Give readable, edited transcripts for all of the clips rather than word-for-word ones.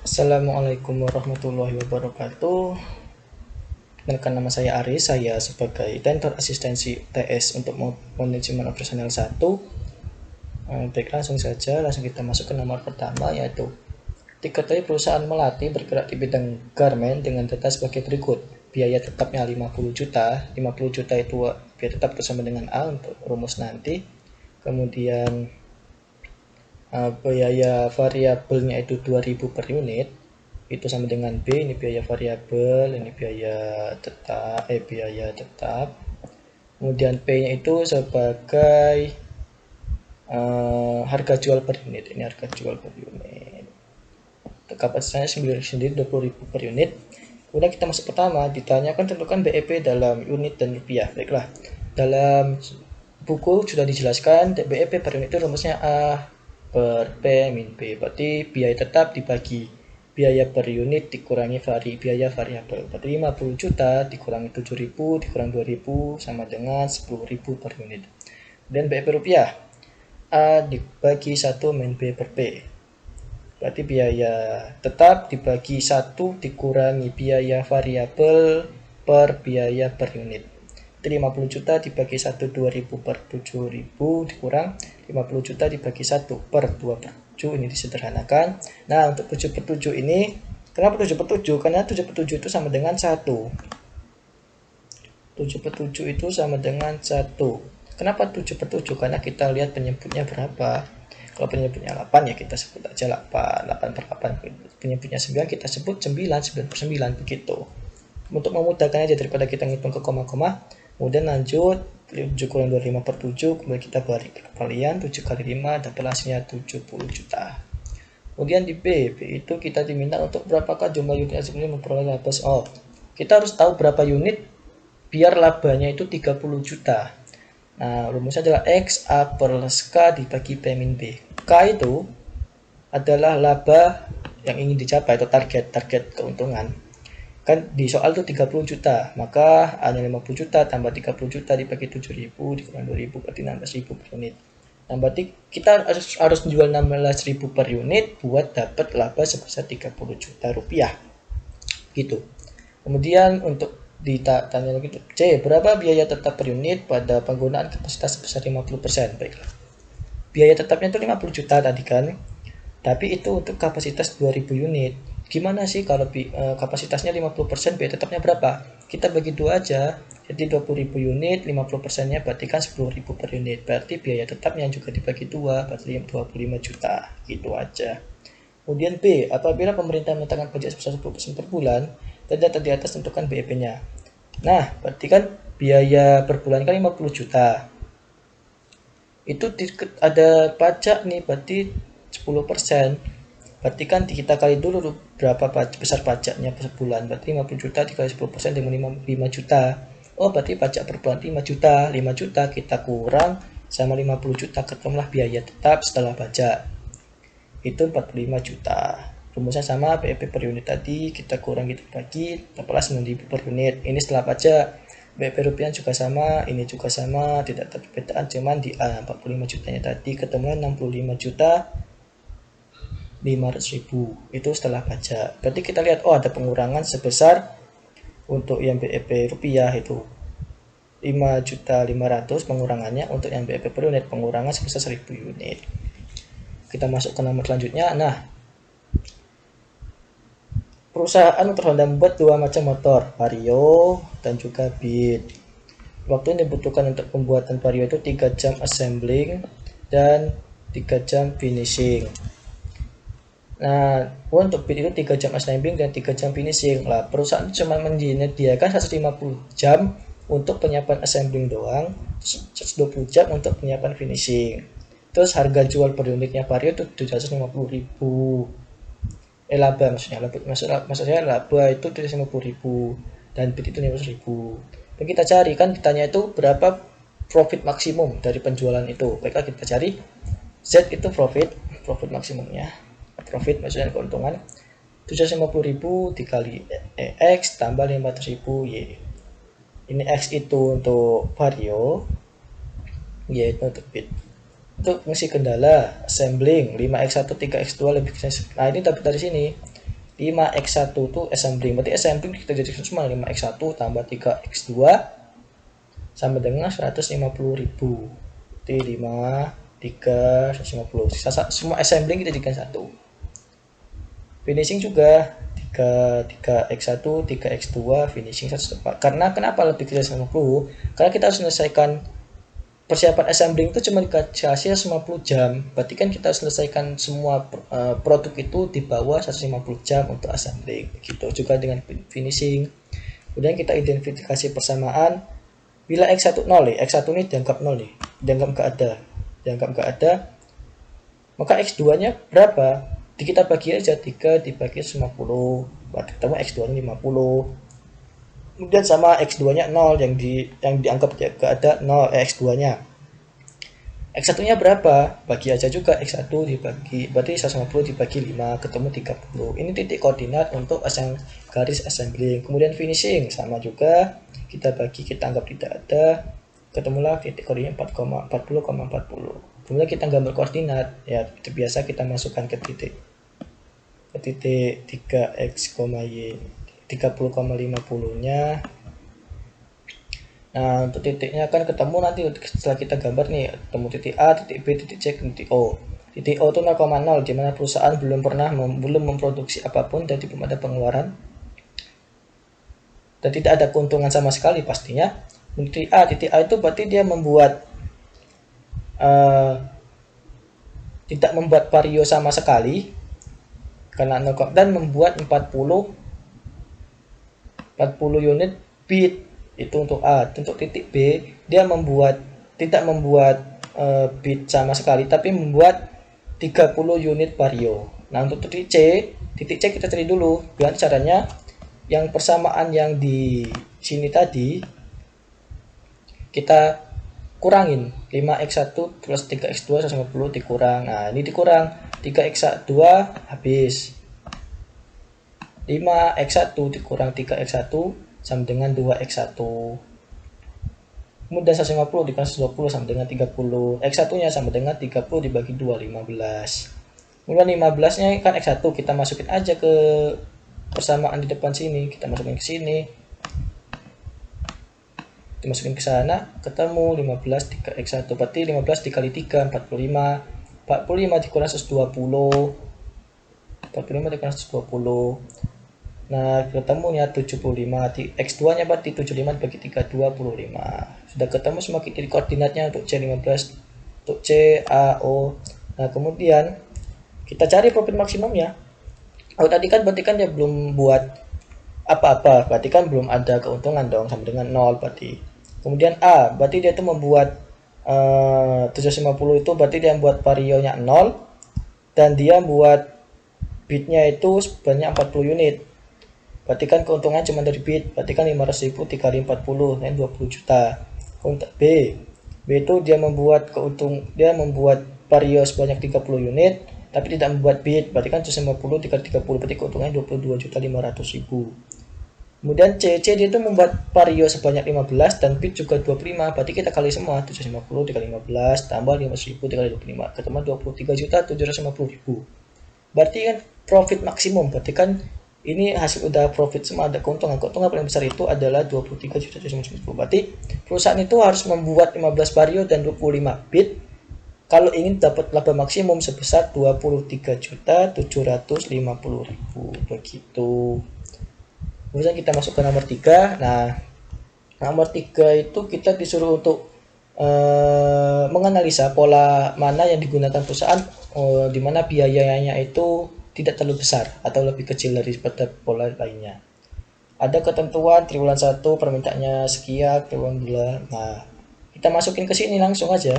Assalamualaikum warahmatullahi wabarakatuh. Perkenalkan, nama saya Aris, saya sebagai Tentor Asistensi TS untuk Manajemen Operasional 1. Baik, langsung saja, langsung kita masuk ke nomor pertama, yaitu diketahui perusahaan melati bergerak di bidang garment dengan data sebagai berikut. Biaya tetapnya 50 juta. 50 juta itu biaya tetap bersama dengan A untuk rumus nanti. Kemudian biaya variabelnya itu 2000 per unit, itu sama dengan B. Ini biaya variabel, ini biaya tetap. Kemudian P nya itu sebagai harga jual per unit. Ini harga jual per unit, kapasitasnya sendiri 20.000 per unit. Kemudian kita masuk pertama, ditanyakan tentukan BEP dalam unit dan rupiah. Baiklah, dalam buku sudah dijelaskan BEP per unit itu rumusnya A per P min B. Berarti biaya tetap dibagi biaya per unit dikurangi biaya variabel. Berarti 50 juta dikurangi 7.000 dikurangi 2.000 sama dengan 10.000 per unit. Dan BEP rupiah, A dibagi 1 min B per P. Berarti biaya tetap dibagi 1 dikurangi biaya variabel per biaya per unit. Jadi 50 juta dibagi 1 2.000 per 7.000 dikurang 50 juta dibagi 1 per 2 per 7. Ini disederhanakan. Nah, untuk 7 per 7 ini, kenapa 7 per 7? Karena 7 per 7 itu sama dengan 1. 7 per 7 itu sama dengan 1. Kenapa 7 per 7? Karena kita lihat penyebutnya berapa. Kalau penyebutnya 8 ya kita sebut aja 8 per 8. Penyebutnya 9 kita sebut 9 per 9 begitu. Untuk memudahkan aja daripada kita ngitung ke koma-koma. Kemudian lanjut 7 kurang 25 per 7, kemudian kita balik ke kalian 7 kali 5 dapat hasilnya 70 juta. Kemudian di B itu kita diminta untuk berapakah jumlah unit yang sebelumnya memperoleh laba. Kita harus tahu berapa unit biar labanya itu 30 juta. Nah, rumusnya adalah X A plus K dibagi P min B. K itu adalah laba yang ingin dicapai atau target keuntungan. Kan di soal itu 30 juta, maka A-nya 50 juta tambah 30 juta dibagi 7.000 dikurang 2.000 berarti 16.000 per unit. Nah, berarti kita harus menjual 16.000 per unit buat dapat laba sebesar 30 juta rupiah. Gitu. Kemudian untuk ditanya lagi, C, berapa biaya tetap per unit pada penggunaan kapasitas sebesar 50%? Baiklah. Biaya tetapnya itu 50 juta tadi kan. Tapi itu untuk kapasitas 2000 unit. Gimana sih kalau kapasitasnya 50%, biaya tetapnya berapa? Kita bagi 2 aja. Jadi 20.000 unit, 50%-nya berarti kan 10.000 per unit. Berarti biaya tetapnya juga dibagi 2, berarti 25 juta. Gitu aja. Kemudian B, apabila pemerintah menetapkan pajak sebesar 10% per bulan, dan data di atas tentukan BEP-nya. Nah, berarti kan biaya per bulan kan 50 juta. Itu ada pajak nih, berarti 10%. Berarti kan kita kali dulu berapa besar pajaknya per bulan. Berarti 50 juta dikali 10% dengan 5 juta. Oh, berarti pajak per bulan 5 juta. 5 juta kita kurang sama 50 juta, ketemulah biaya tetap setelah pajak. Itu 45 juta. Rumusnya sama, BEP per unit tadi kita kurang, kita bagi, dapatlah 9.000 per unit. Ini setelah pajak. BEP rupiah juga sama, ini juga sama, tidak ada perbedaan, cuman di A 45 jutanya tadi ketemu 65 juta 500.000 itu setelah pajak. Berarti kita lihat, oh ada pengurangan sebesar untuk yang BEP rupiah itu 5.500.000 pengurangannya, untuk yang BEP per unit pengurangan sebesar 1.000 unit. Kita masuk ke nomor selanjutnya. Nah, perusahaan motor Honda membuat 2 macam motor, Vario dan juga Beat. Waktu yang dibutuhkan untuk pembuatan Vario itu 3 jam assembling dan 3 jam finishing. Nah, untuk Beat itu 3 jam assembling dan 3 jam finishing. Lah, perusahaan cuma menyediakan 150 jam untuk penyiapan assembling doang, 120 jam untuk penyiapan finishing. Terus harga jual per unitnya Vario itu 750.000. Laba maksudnya laba itu 750.000 dan Beat itu 500.000. Dan kita cari, kan ditanya itu berapa profit maksimum dari penjualan itu. Baiklah, kita cari Z itu profit maksimumnya. Profit maksudnya keuntungan 750.000 dikali X tambah 500.000 Y. Ini X itu untuk Vario, Y itu untuk Beat. Untuk fungsi kendala assembling 5x1 3x2 lebih. Nah, ini dapat dari sini. 5x1 itu assembling. Berarti assembling kita jadikan semua 5x1 tambah 3x2 sama dengan 150.000. Berarti 5, 3, 150. Semua assembling kita jadikan 1. Finishing juga 3x1, 3x2, finishing 1 Karena kenapa lebih kecil 150? Karena kita harus menyelesaikan persiapan assembling itu cuma dikasih hasil 50 jam. Berarti kan kita harus selesaikan semua produk itu di bawah 150 jam untuk assembling. Begitu juga dengan finishing. Kemudian kita identifikasi persamaan. Bila x1 0 nih, x1 ini dianggap 0 nih, dianggap nggak ada, maka x2-nya berapa? Kita bagi aja 3 dibagi 50, berarti ketemu x2-nya 50. Kemudian sama x2-nya 0 yang dianggap nggak ada 0 x2-nya. X1-nya berapa? Bagi aja juga x1 dibagi, berarti 150 dibagi 5 ketemu 30. Ini titik koordinat untuk garis assembling. Kemudian finishing sama juga, kita anggap tidak ada, ketemulah titik koordinat 40,40. Kemudian kita gambar koordinat, ya biasa kita masukkan ke titik 3x, y 30,50-nya. Nah, untuk titiknya kan ketemu nanti setelah kita gambar nih, ketemu titik A, titik B, titik C, titik O. Titik O itu 0,0, di mana perusahaan belum memproduksi apapun dan belum ada pengeluaran dan tidak ada keuntungan sama sekali pastinya. Titik A itu berarti dia tidak membuat vario sama sekali karena dan membuat 40 unit bit itu untuk A. Untuk titik B dia tidak membuat bit sama sekali tapi membuat 30 unit vario. Nah, untuk titik C kita cari dulu. Gimana caranya? Yang persamaan yang di sini tadi kita kurangin 5x1 plus 3x2 150 dikurang. Nah, ini dikurang 3x2 habis, 5x1 dikurang 3x1 sama dengan 2x1. Kemudian 150 dikurang 120 sama dengan 30. X1 nya sama dengan 30 dibagi 2, 15. Kemudian 15 nya kan x1, kita masukin aja ke persamaan di depan sini, kita masukin ke sini, dimasukin ke sana, ketemu 15 3x1, berarti 15 dikali 3 45 dikurang 120, 45 dikurang 120. Nah, ketemunya 75. X2 nya berarti 75 bagi 3 25. Sudah ketemu semua titik koordinatnya untuk C15, untuk C, A, O. Nah, kemudian kita cari profit maksimumnya. Tadi kan berarti kan dia belum buat apa-apa, berarti kan belum ada keuntungan dong, sama dengan 0 berarti. Kemudian A, berarti dia itu membuat 750 itu berarti dia membuat varionya 0 dan dia buat bitnya itu sebanyak 40 unit. Berarti kan keuntungan cuma dari bit, berarti kan 500.000 dikali 40, dan 20 juta. Untuk B itu dia membuat vario sebanyak 30 unit tapi tidak membuat bit, berarti kan 150 dikali 30, berarti keuntungannya 22.500.000. Kemudian C dia itu membuat vario sebanyak 15 dan bit juga 25, berarti kita kali semua 750 dikali 15 tambah 500.000 dikali 25, ketemu 23.750.000. Berarti kan profit maksimum, berarti kan ini hasil udah profit semua, ada keuntungan paling besar itu adalah 23.750. Berarti perusahaan itu harus membuat 15 vario dan 25 bit kalau ingin dapat laba maksimum sebesar 23.750.000 begitu. Kemudian kita masuk ke nomor 3. Nah, nomor 3 itu kita disuruh untuk menganalisa pola mana yang digunakan perusahaan di mana biayanya itu tidak terlalu besar atau lebih kecil daripada pola lainnya. Ada ketentuan triwulan 1 permintaannya sekian, triwulan 2. Nah, kita masukin ke sini langsung aja.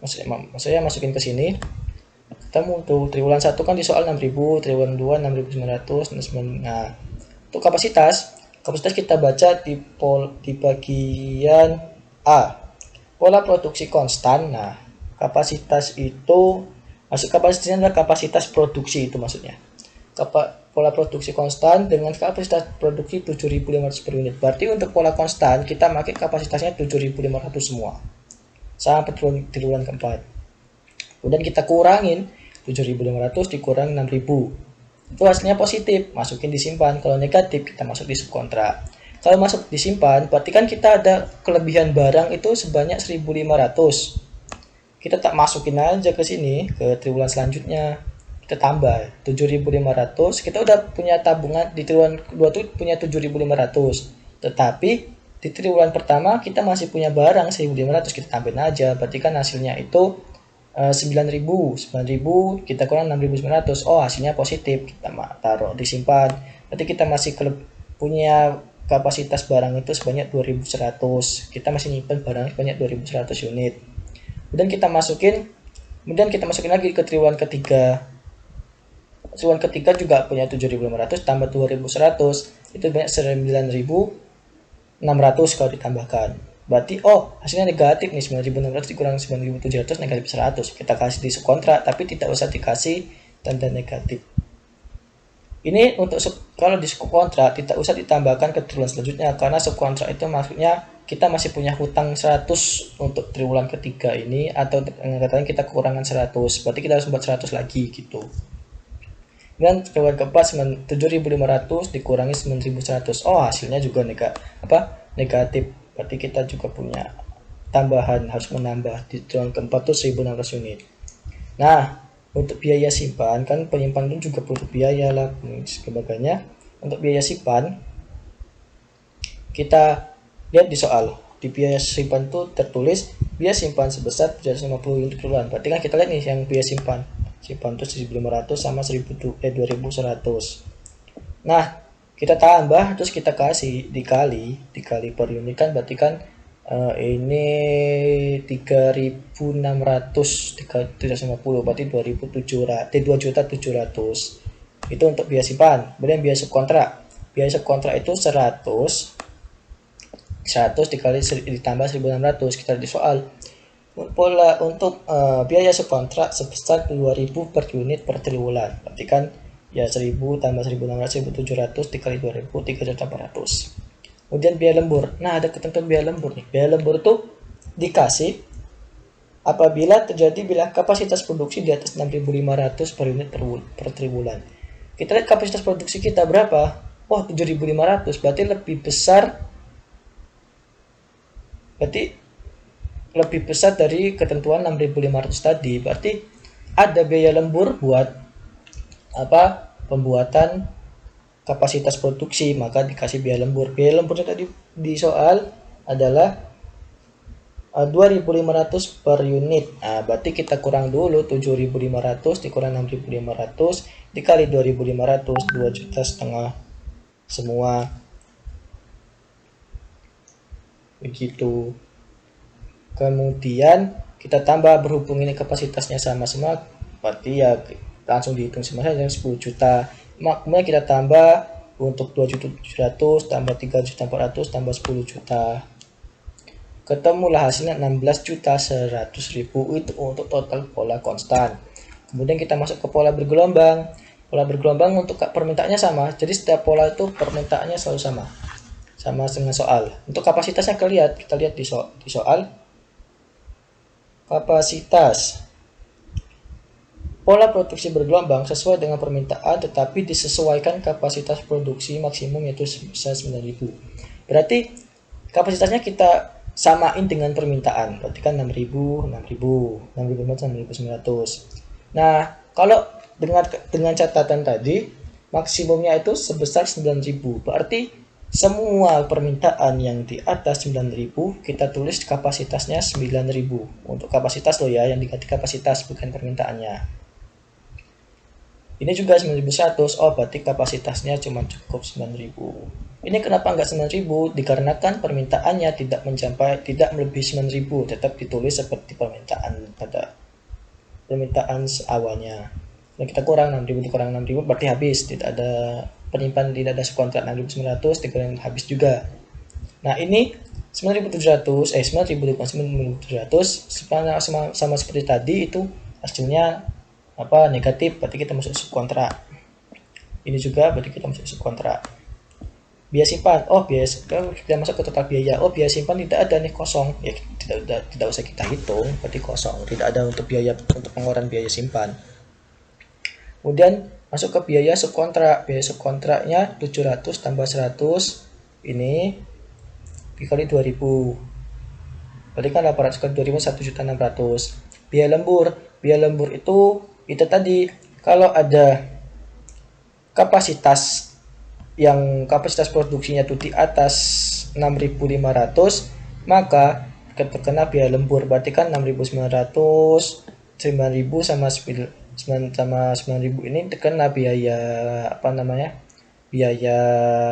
Maksudnya masukin ke sini. Ketemu tuh triwulan 1 kan di soal 6.000, triwulan 2 6.900. Nah, untuk kapasitas kita baca di bagian A. Pola produksi konstan. Nah, kapasitas itu kapasitasnya adalah kapasitas produksi itu maksudnya. Pola produksi konstan dengan kapasitas produksi 7.500 per unit. Berarti untuk pola konstan kita pakai kapasitasnya 7.500 semua. Sampai triwulan keempat. Kemudian kita kurangin 7.500 dikurang 6.000. itu hasilnya positif, masukin disimpan. Kalau negatif kita masuk di subkontrak. Kalau masuk disimpan berarti kan kita ada kelebihan barang itu sebanyak 1.500. Kita tak masukin aja ke sini, ke triwulan selanjutnya kita tambah 7.500. Kita udah punya tabungan di triwulan kedua tuh punya 7.500, tetapi di triwulan pertama kita masih punya barang 1.500, kita tambahin aja. Berarti kan hasilnya itu 9.000 kita kurang 6.900. Oh, hasilnya positif, kita taruh disimpan. Berarti kita masih punya kapasitas barang itu sebanyak 2.100. Kita masih nyimpan barang sebanyak 2.100 unit. Kemudian kita masukin lagi ke triwulan ketiga. Triwulan ketiga juga punya 7.500 tambah 2.100, itu banyak 9.600 kalau ditambahkan. Berarti hasilnya negatif nih, 9.600 dikurang 9.700 negatif 100. Kita kasih di subkontrak tapi tidak usah dikasih tanda negatif. Ini untuk kalau di subkontrak tidak usah ditambahkan ke triwulan selanjutnya, karena subkontrak itu maksudnya kita masih punya hutang 100 untuk triwulan ketiga ini, atau katanya kita kekurangan 100, berarti kita harus buat 100 lagi gitu. Dan triwulan keempat 7.500 dikurangi 9.100. Oh, hasilnya juga negatif. Berarti kita juga punya tambahan, harus menambah di triwulan keempat tuh 1.600 unit. Nah, untuk biaya simpan kan penyimpanan juga butuh biaya lah sebagainya. Untuk biaya simpan kita lihat di soal, di biaya simpan tuh tertulis biaya simpan sebesar 750 unit triwulan. Berarti kan kita lihat nih yang biaya simpan tuh 1.500 sama 2.100. Nah, kita tambah terus kita kasih dikali per unit kan, berarti kan ini 3.600 350, berarti 2.700 2.700 itu untuk biaya simpan. Kemudian biaya subkontrak itu 100 dikali ditambah 1.600. Kita di soal untuk biaya subkontrak sebesar 2.000 per unit per triwulan, berarti kan ya 1.000 tambah 1.600 1.700 dikali 2.000 3.400. Kemudian biaya lembur. Nah, ada ketentuan biaya lembur nih. Biaya lembur itu dikasih apabila terjadi bila kapasitas produksi di atas 6.500 per unit per triwulan. Kita lihat kapasitas produksi kita berapa? 7.500, berarti lebih besar dari ketentuan 6.500 tadi. Berarti ada biaya lembur buat pembuatan kapasitas produksi, maka dikasih biaya lembur. Biaya lemburnya tadi di soal adalah 2.500 per unit. Nah, berarti kita kurang dulu 7.500 dikurang 6.500 dikali 2.500, 2,5 juta semua. Begitu. Kemudian kita tambah, berhubung ini kapasitasnya sama semua, berarti ya langsung dihitung semua saja 10 juta. Kemudian kita tambah untuk 2.700 tambah 3.400 tambah 10 juta. Ketemulah hasilnya 16.100.000. Itu untuk total pola konstan. Kemudian kita masuk ke pola bergelombang. Pola bergelombang untuk permintaannya sama. Jadi setiap pola itu permintaannya selalu sama dengan soal. Untuk kapasitasnya kita lihat di soal. Kapasitas. Pola produksi bergelombang sesuai dengan permintaan, tetapi disesuaikan kapasitas produksi maksimum yaitu sebesar 9.000. Berarti kapasitasnya kita samain dengan permintaan. Berarti kan 6.000, 6.900. Nah, kalau dengan catatan tadi maksimumnya itu sebesar 9.000. Berarti semua permintaan yang di atas 9.000 kita tulis kapasitasnya 9.000. Untuk kapasitas loh ya, yang diganti kapasitas bukan permintaannya. Ini juga 9.100. Berarti kapasitasnya cuma cukup 9.000. Ini kenapa enggak 9.000? Dikarenakan permintaannya tidak melebihi 9.000, tetap ditulis seperti permintaan awalnya. Dan kita kurang 6.000 berarti habis, tidak ada penyimpanan, tidak ada subkontrak 6.900 dikurangi habis juga. Nah, ini 9.700 sama seperti tadi, itu hasilnya negatif, berarti kita masuk subkontrak. Ini juga berarti kita masuk subkontrak. Biaya simpan, kita masuk ke total biaya. Biaya simpan tidak ada nih, kosong. Ya tidak usah kita hitung, berarti kosong. Tidak ada untuk pengeluaran biaya simpan. Kemudian Masuk ke biaya subkontrak. Biaya subkontraknya 700 tambah 100 ini dikali 2000. Berarti kan 800 kali 2000 1.600.000. Biaya lembur. Biaya lembur itu tadi kalau ada kapasitas kapasitas produksinya itu di atas 6.500, maka terkena biaya lembur. Berarti kan 6.900, 9.000 sama 9.000 ini terkena biaya biaya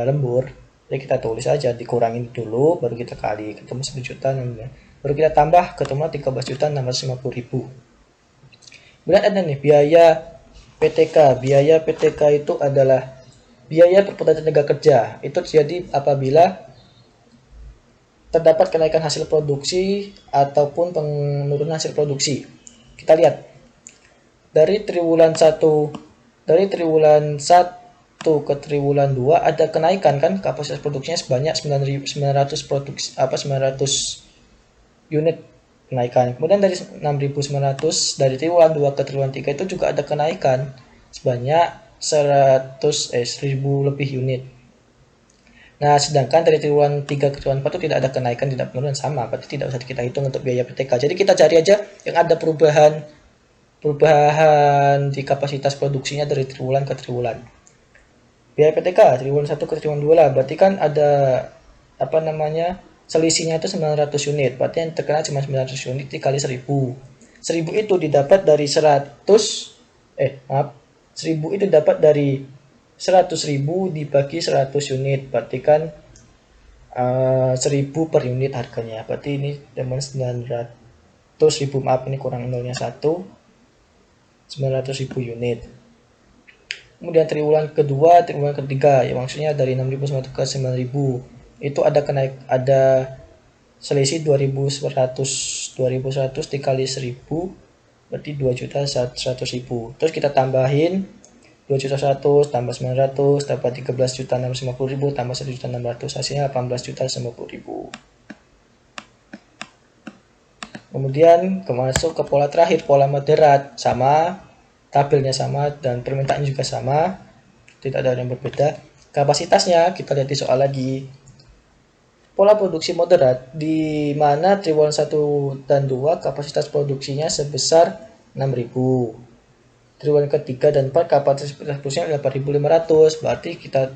lembur. Jadi kita tulis aja, dikurangin dulu, baru kita kali, ketemu 1 juta, baru kita tambah, ketemu 13.650.000. Kemudian ada nih biaya PTK. Biaya PTK itu adalah biaya perputaran tenaga kerja. Itu terjadi apabila terdapat kenaikan hasil produksi ataupun penurunan hasil produksi. Kita lihat dari triwulan 1 ke triwulan 2 ada kenaikan kan, kapasitas produksinya sebanyak 900 unit kenaikan. Kemudian dari 6.900 dari triwulan 2 ke triwulan 3 itu juga ada kenaikan sebanyak 1000 lebih unit. Nah, sedangkan dari triwulan 3 ke triwulan 4 itu tidak ada kenaikan, tidak penurunan, sama, berarti tidak usah kita hitung untuk biaya PTK. Jadi kita cari aja yang ada perubahan di kapasitas produksinya dari triwulan ke triwulan. Biaya PTK triwulan 1 ke triwulan 2 lah, berarti kan ada selisihnya itu 900 unit, berarti yang terkena cuma 900 unit dikali 1000. 1000 itu didapat dari 1000 itu dapat dari 100.000 dibagi 100 unit, berarti kan 1000 per unit harganya. Berarti ini dengan 900.000, maaf ini kurang nolnya 1, 900.000 unit. Kemudian triwulan kedua, triwulan ketiga, ya maksudnya dari 6.900 ke 9.000 itu ada selisih 2.100 dikali 1000 berarti 2.100.000. Terus kita tambahin 2.100 tambah 900 tambah 13.650.000 tambah 1.600, hasilnya 18.050.000. Kemudian masuk ke pola terakhir, pola moderat, sama, tabelnya sama dan permintaannya juga sama, tidak ada yang berbeda. Kapasitasnya kita lihat di soal lagi. Pola produksi moderat di mana triwulan 1 dan 2 kapasitas produksinya sebesar 6.000. Triwulan ketiga dan 4 kapasitas produksinya 8.500. Berarti kita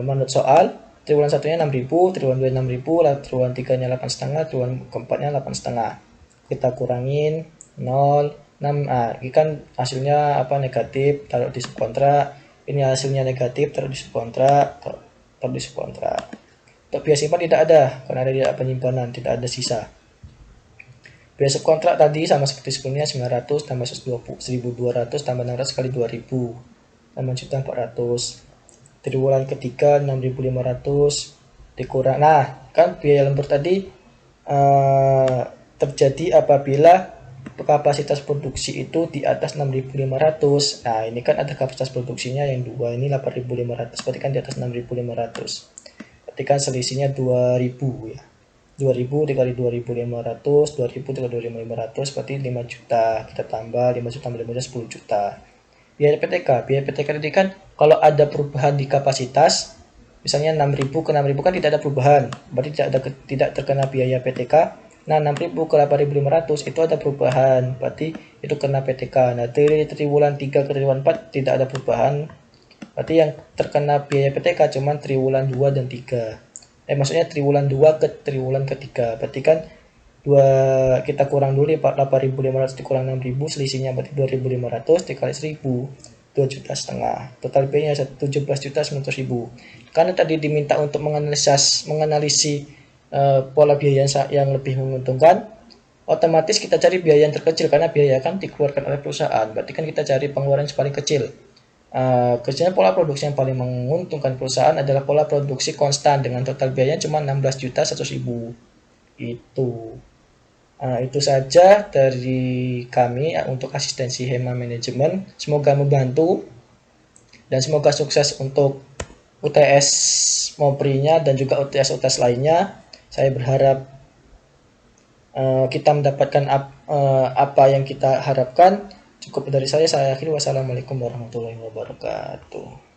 menurut soal triwulan 1-nya 6.000, triwulan 2 6.000, triwulan 3-nya 8,5, triwulan keempatnya 8,5. Kita kurangin 0, 6. Ini kan hasilnya negatif, taruh di subkontrak. Ini hasilnya negatif, taruh di subkontrak, taruh di subkontrak. Untuk biaya simpan tidak ada, karena ada tidak penyimpanan, tidak ada sisa. Biaya subkontrak tadi sama seperti sebelumnya, 900 tambah 1.200 tambah 600 kali 2.000, 6.400. Triwulan ketiga 6.500 dikurang. Nah, kan biaya lembur tadi terjadi apabila kapasitas produksi itu di atas 6.500. Nah, ini kan ada kapasitas produksinya yang 2, ini 8.500, berarti kan di atas 6.500. Berarti kan selisihnya 2.000 ya. 2.000 dikali 2.500, 2.000 dikali 2.500 berarti 5 juta. Kita tambah 5 juta tambah 5 juta 10 juta. Biaya PTK tadi kan kalau ada perubahan di kapasitas, misalnya 6.000 ke 6.000 kan tidak ada perubahan, berarti tidak terkena biaya PTK. Nah, 6.000 ke 8.500 itu ada perubahan, berarti itu kena PTK. Nah, dari triwulan 3 ke triwulan 4 tidak ada perubahan, berarti yang terkena biaya PTK cuma triwulan 2 dan 3. Maksudnya triwulan 2 ke triwulan ketiga, berarti kan kita kurang dulu 8.500 dikurang 6.000, selisihnya berarti 2.500 dikali 1.000, 2,5 juta. Total biayanya 17.900.000. Karena tadi diminta untuk menganalisis pola biaya yang lebih menguntungkan, otomatis kita cari biaya yang terkecil, karena biaya kan dikeluarkan oleh perusahaan, berarti kan kita cari pengeluaran yang paling kecil. Kerjanya pola produksi yang paling menguntungkan perusahaan adalah pola produksi konstan dengan total biayanya cuma 16.100.000. Itu saja dari kami untuk asistensi Hema Manajemen. Semoga membantu dan semoga sukses untuk UTS Mopri-nya dan juga UTS lainnya. Saya berharap kita mendapatkan apa yang kita harapkan. Cukup dari saya akhiri. Wassalamualaikum warahmatullahi wabarakatuh.